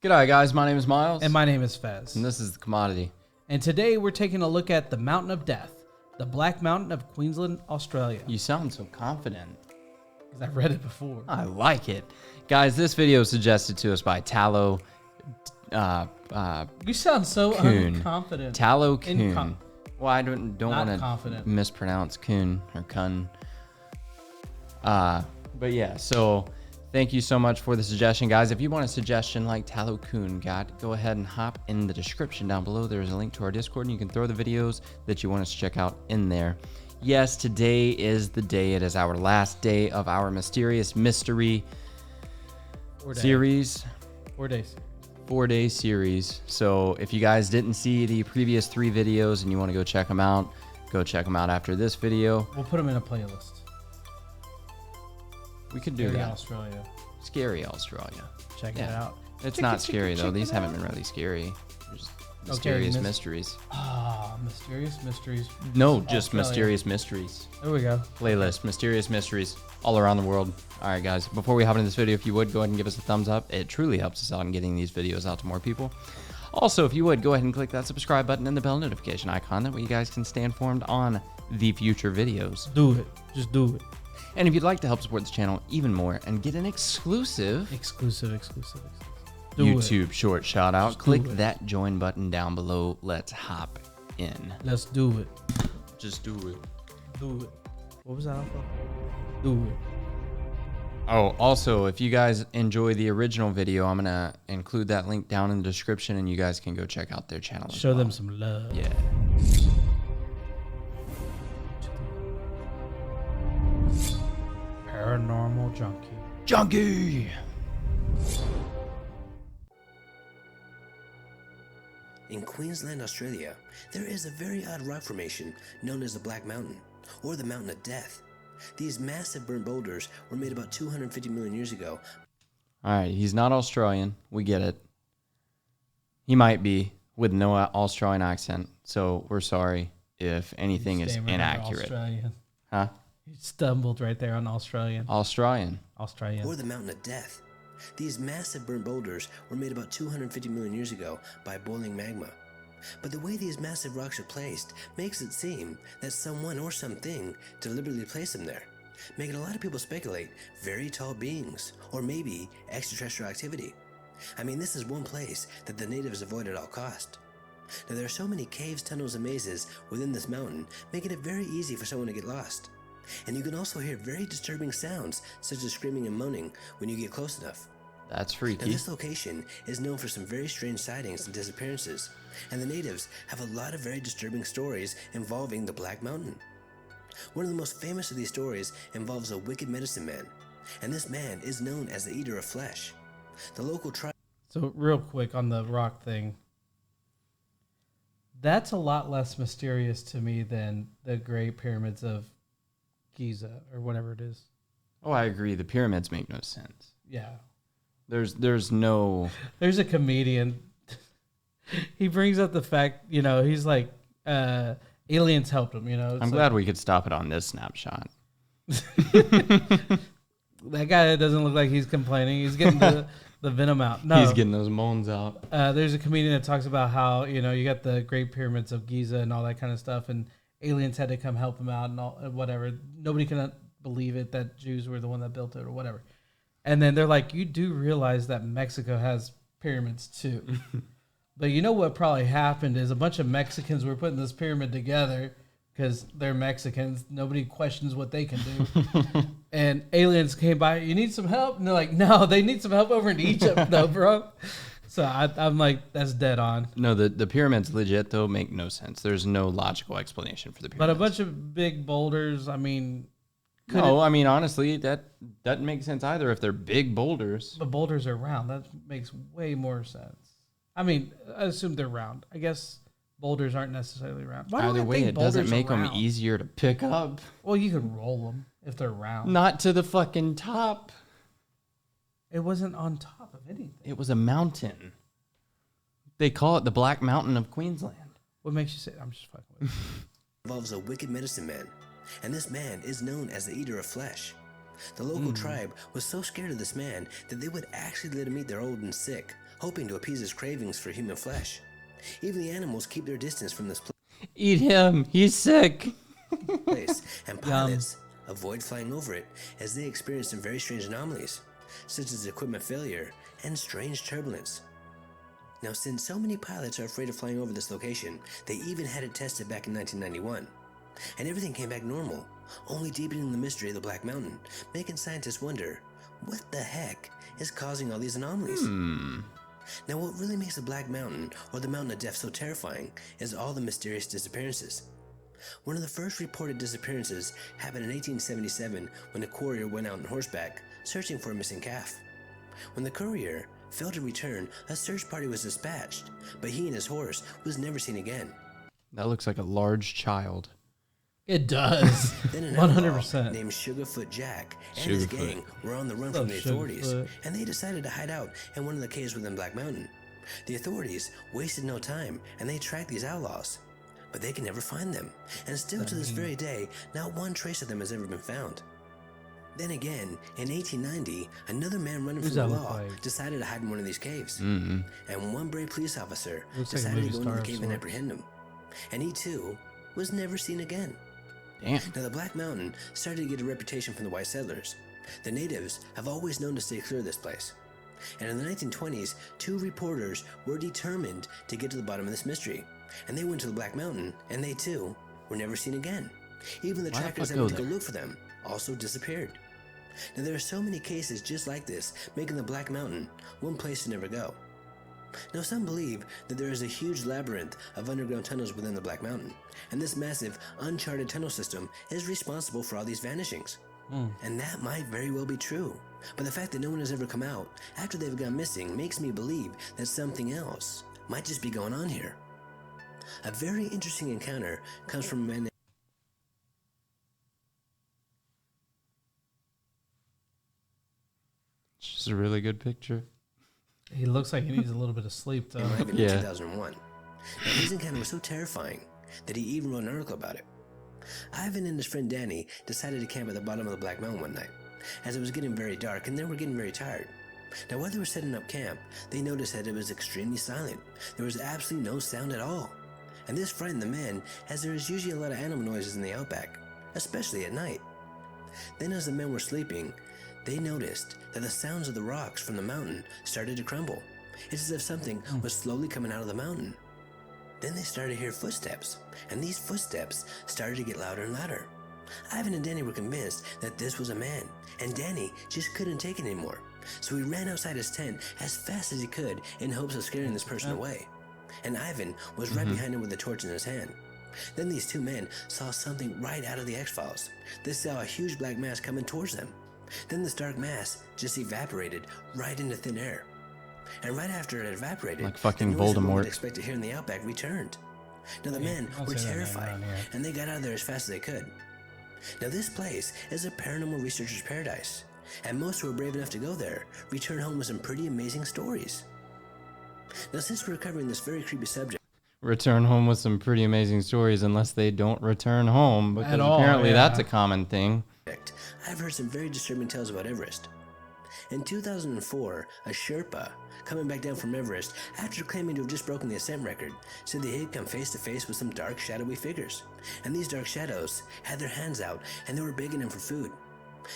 G'day guys, my name is Miles. And my name is Fez. And this is The Commodity. And today we're taking a look at the Mountain of Death, the Black Mountain of Queensland, Australia. You sound so confident. Because I've read it before. I like it. Guys, this video is suggested to us by Tallow. You sound so Coon. unconfident. Tallow Coon. Well, I don't want to mispronounce Coon or Kun. But yeah, so thank you so much for the suggestion, guys. If you want a suggestion like Tallow Coon got, go ahead and hop in the description down below. There's a link to our Discord, and you can throw the videos that you want us to check out in there. Yes, today is the day. It is our last day of our Mysterious Mystery series. 4 days. 4-day series. So if you guys didn't see the previous 3 videos and you want to go check them out, go check them out after this video. We'll put them in a playlist. We could do that. Australia. Scary Australia. Check it out. It's not scary though. These haven't been really scary. There's mysterious mysteries. Mysterious mysteries. No, just mysterious mysteries. There we go. Playlist, mysterious mysteries all around the world. All right, guys. Before we hop into this video, if you would go ahead and give us a thumbs up, it truly helps us out in getting these videos out to more people. Also, if you would go ahead and click that subscribe button and the bell notification icon. That way you guys can stay informed on the future videos. Do it. Just do it. And if you'd like to help support this channel even more and get an exclusive YouTube short shout out, click that join button down below. Let's hop in. Let's do it. Just do it. Do it. What was that for? Do it. Oh, also, if you guys enjoy the original video, I'm going to include that link down in the description, and you guys can go check out their channel. Show them some love. Yeah. Paranormal Junkie. Junkie! In Queensland, Australia, there is a very odd rock formation known as the Black Mountain, or the Mountain of Death. These massive burnt boulders were made about 250 million years ago. Alright, he's not Australian. We get it. He might be, with no Australian accent, so we're sorry if anything is inaccurate. Huh? He stumbled right there on Australian. Australian. Or the Mountain of Death. These massive burnt boulders were made about 250 million years ago by boiling magma. But the way these massive rocks are placed makes it seem that someone or something deliberately placed them there, making a lot of people speculate very tall beings, or maybe extraterrestrial activity. I mean, this is one place that the natives avoid at all cost. Now, there are so many caves, tunnels, and mazes within this mountain, making it very easy for someone to get lost. And you can also hear very disturbing sounds, such as screaming and moaning, when you get close enough. That's freaky. Now, this location is known for some very strange sightings and disappearances, and the natives have a lot of very disturbing stories involving the Black Mountain. One of the most famous of these stories involves a wicked medicine man, and this man is known as the Eater of Flesh. The local tribe... So real quick on the rock thing, that's a lot less mysterious to me than the Great Pyramids of Giza or whatever it is. Oh, I agree. The pyramids make no sense. Yeah. There's no... There's a comedian. He brings up the fact, he's like, aliens helped him, I'm glad we could stop it on this snapshot. That guy doesn't look like he's complaining. He's getting the venom out. No. He's getting those moans out. There's a comedian that talks about how, you got the Great Pyramids of Giza and all that kind of stuff, and aliens had to come help him out and all whatever. Nobody can believe it that Jews were the one that built it or whatever. And then they're like, you do realize that Mexico has pyramids too. But you know what probably happened is a bunch of Mexicans were putting this pyramid together because they're Mexicans. Nobody questions what they can do. And aliens came by, you need some help? And they're like, no, they need some help over in Egypt though, bro. So I'm like, that's dead on. No, the pyramids legit, though, make no sense. There's no logical explanation for the pyramids. But a bunch of big boulders, I mean... No, I mean, honestly, that doesn't make sense either if they're big boulders. But boulders are round. That makes way more sense. I mean, I assume they're round. I guess boulders aren't necessarily round. Either way, it doesn't make them easier to pick up. Well, you could roll them if they're round. Not to the fucking top. It wasn't on top of anything. It was a mountain. They call it the Black Mountain of Queensland. What makes you say I'm just fucking with you? Involves a wicked medicine man, and this man is known as the Eater of Flesh. The local tribe was so scared of this man that they would actually let him eat their old and sick, hoping to appease his cravings for human flesh. Even the animals keep their distance from this Eat him. He's sick. place, and pilots avoid flying over it as they experience some very strange anomalies, such as equipment failure and strange turbulence. Now, since so many pilots are afraid of flying over this location, they even had it tested back in 1991. And everything came back normal, only deepening the mystery of the Black Mountain, making scientists wonder, what the heck is causing all these anomalies? Now, what really makes the Black Mountain, or the Mountain of Death, so terrifying is all the mysterious disappearances. One of the first reported disappearances happened in 1877 when a courier went out on horseback searching for a missing calf. When the courier failed to return, a search party was dispatched, but he and his horse was never seen again. That looks like a large child. It does. Then an 100%. named Sugarfoot Jack and his gang were on the run from the authorities, and they decided to hide out in one of the caves within Black Mountain. The authorities wasted no time, and they tracked these outlaws, but they can never find them, and still to this very day, not one trace of them has ever been found. Then again, in 1890, another man running from the law decided to hide in one of these caves, and one brave police officer decided to go into the cave and apprehend him, and he too was never seen again. Damn. Now, the Black Mountain started to get a reputation from the white settlers. The natives have always known to stay clear of this place. And in the 1920s, 2 reporters were determined to get to the bottom of this mystery. And they went to the Black Mountain, and they too were never seen again. Even the trackers that went to go look for them also disappeared. Now, there are so many cases just like this, making the Black Mountain one place to never go. Now, some believe that there is a huge labyrinth of underground tunnels within the Black Mountain, and this massive, uncharted tunnel system is responsible for all these vanishings. And that might very well be true, but the fact that no one has ever come out after they've gone missing makes me believe that something else might just be going on here. A very interesting encounter comes from a man named... It's just a really good picture. He looks like he needs a little bit of sleep, though. in 2001. Now, his encounter was so terrifying that he even wrote an article about it. Ivan and his friend Danny decided to camp at the bottom of the Black Mountain one night, as it was getting very dark and they were getting very tired. Now, while they were setting up camp, they noticed that it was extremely silent. There was absolutely no sound at all. And this frightened the men, as there is usually a lot of animal noises in the outback, especially at night. Then, as the men were sleeping, they noticed that the sounds of the rocks from the mountain started to crumble. It's as if something was slowly coming out of the mountain. Then they started to hear footsteps, and these footsteps started to get louder and louder. Ivan and Danny were convinced that this was a man, and Danny just couldn't take it anymore. So he ran outside his tent as fast as he could in hopes of scaring this person away. And Ivan was right behind him with a torch in his hand. Then these 2 men saw something right out of the X-Files. They saw a huge black mass coming towards them. Then this dark mass just evaporated right into thin air. And right after it evaporated, like fucking the noise that one Voldemort would expect to hear in the outback returned. Now the men were terrified, and they got out of there as fast as they could. Now this place is a paranormal researcher's paradise, and most who are brave enough to go there return home with some pretty amazing stories. Now, since we're covering this very creepy subject, return home with some pretty amazing stories, unless they don't return home, because At all, apparently yeah. that's a common thing. I've heard some very disturbing tales about Everest. In 2004, a Sherpa, coming back down from Everest after claiming to have just broken the ascent record, said that he had come face to face with some dark, shadowy figures. And these dark shadows had their hands out, and they were begging him for food.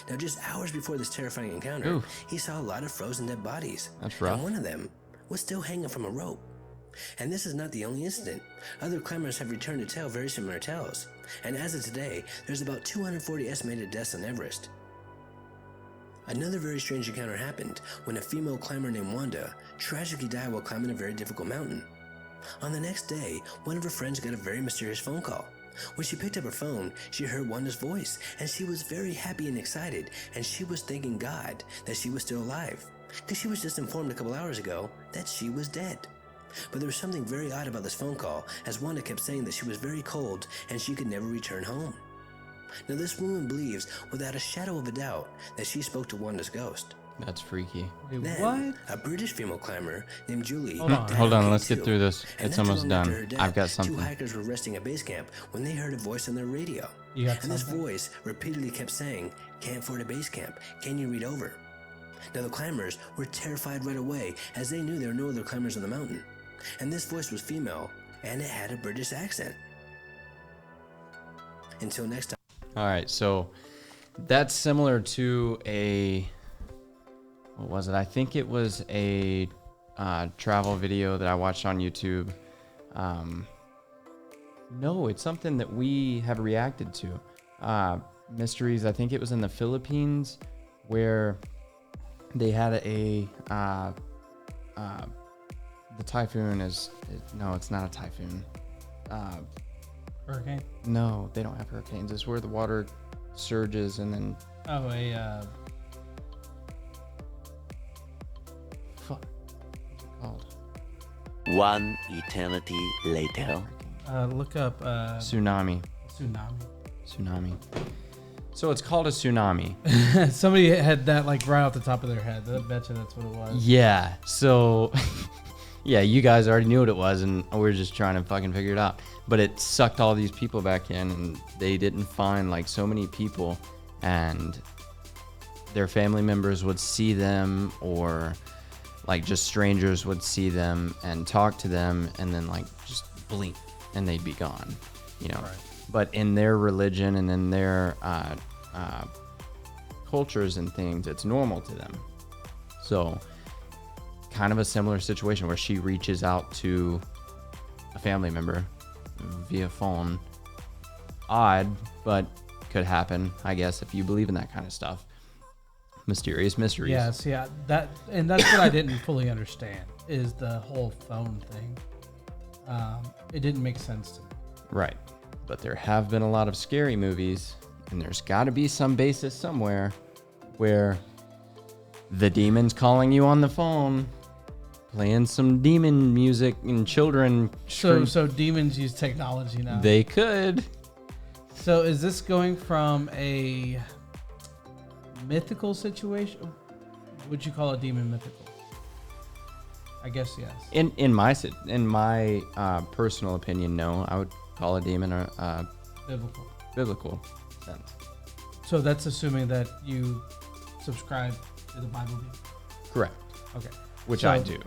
Now, just hours before this terrifying encounter, he saw a lot of frozen dead bodies. That's rough. And one of them was still hanging from a rope. And this is not the only incident. Other climbers have returned to tell very similar tales. And as of today, there's about 240 estimated deaths on Everest. Another very strange encounter happened when a female climber named Wanda tragically died while climbing a very difficult mountain. On the next day, one of her friends got a very mysterious phone call. When she picked up her phone, she heard Wanda's voice, and she was very happy and excited, and she was thanking God that she was still alive, because she was just informed a couple hours ago that she was dead. But there was something very odd about this phone call, as Wanda kept saying that she was very cold and she could never return home. Now, this woman believes without a shadow of a doubt that she spoke to Wanda's ghost. That's freaky. Wait, Then, what? a British female climber named Julie. Hold on, let's get through this. And It's not too almost long after done. her death, I've got 2 something. hikers were resting at base camp when they heard a voice on their radio. You got And this something? voice repeatedly kept saying, "Camp for the base camp. Can you read over?" Now the climbers were terrified right away, as they knew there were no other climbers on the mountain. And this voice was female, and it had a British accent. Until next time. All right, so that's similar to what was it? I think it was a travel video that I watched on YouTube. No, it's something that we have reacted to. Mysteries, I think it was in the Philippines, where they had the typhoon no, it's not a typhoon. Hurricane? No, they don't have hurricanes. It's where the water surges and then... Oh, Fuck. What's it called? One eternity later. look up Tsunami. tsunami. So it's called a tsunami. Somebody had that like right off the top of their head. I bet you that's what it was. Yeah. So, yeah, you guys already knew what it was, and we were just trying to fucking figure it out. But it sucked all these people back in, and they didn't find like so many people, and their family members would see them, or like just strangers would see them and talk to them, and then like just blink and they'd be gone, you know. Right. But in their religion and in their cultures and things, it's normal to them. So kind of a similar situation where she reaches out to a family member via phone. Odd, but could happen, I guess, if you believe in that kind of stuff. Mysterious mysteries. Yes, yeah. That's what I didn't fully understand is the whole phone thing. It didn't make sense to me. Right. But there have been a lot of scary movies, and there's got to be some basis somewhere where the demon's calling you on the phone, playing some demon music, and children. So demons use technology now. They could. So is this going from a mythical situation? Would you call a demon mythical? I guess yes. In my personal opinion, no. I would call a demon a biblical sense. So that's assuming that you subscribe to the Bible. Correct. Okay. Which I do.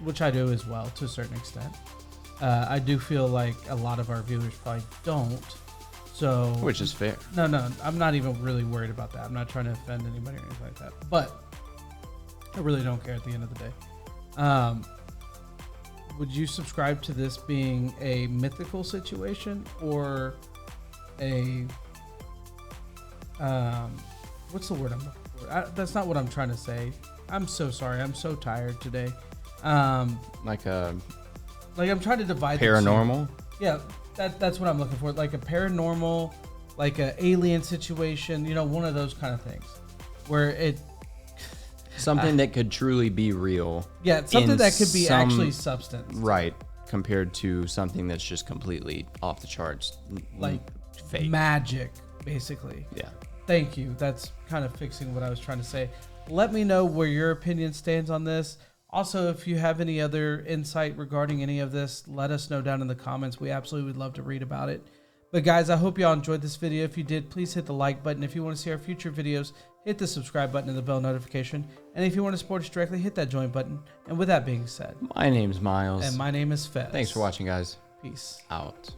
Which I do as well, to a certain extent. I do feel like a lot of our viewers probably don't. So. Which is fair. No, I'm not even really worried about that. I'm not trying to offend anybody or anything like that. But I really don't care at the end of the day. Would you subscribe to this being a mythical situation or a what's the word I'm looking for? That's not what I'm trying to say. I'm so sorry. I'm so tired today. Like I'm trying to divide paranormal. Yeah, that's what I'm looking for. Like a paranormal, like a alien situation. You know, one of those kind of things where it. Something that could truly be real. Yeah, something that could be actually substance. Right, compared to something that's just completely off the charts. Like fake. Magic, basically. Yeah. Thank you. That's kind of fixing what I was trying to say. Let me know where your opinion stands on this. Also, if you have any other insight regarding any of this, let us know down in the comments. We absolutely would love to read about it. But guys, I hope y'all enjoyed this video. If you did, please hit the like button. If you want to see our future videos, hit the subscribe button and the bell notification. And if you want to support us directly, hit that join button. And with that being said, My name's Miles. and my name is Fez. Thanks for watching, guys. Peace Out.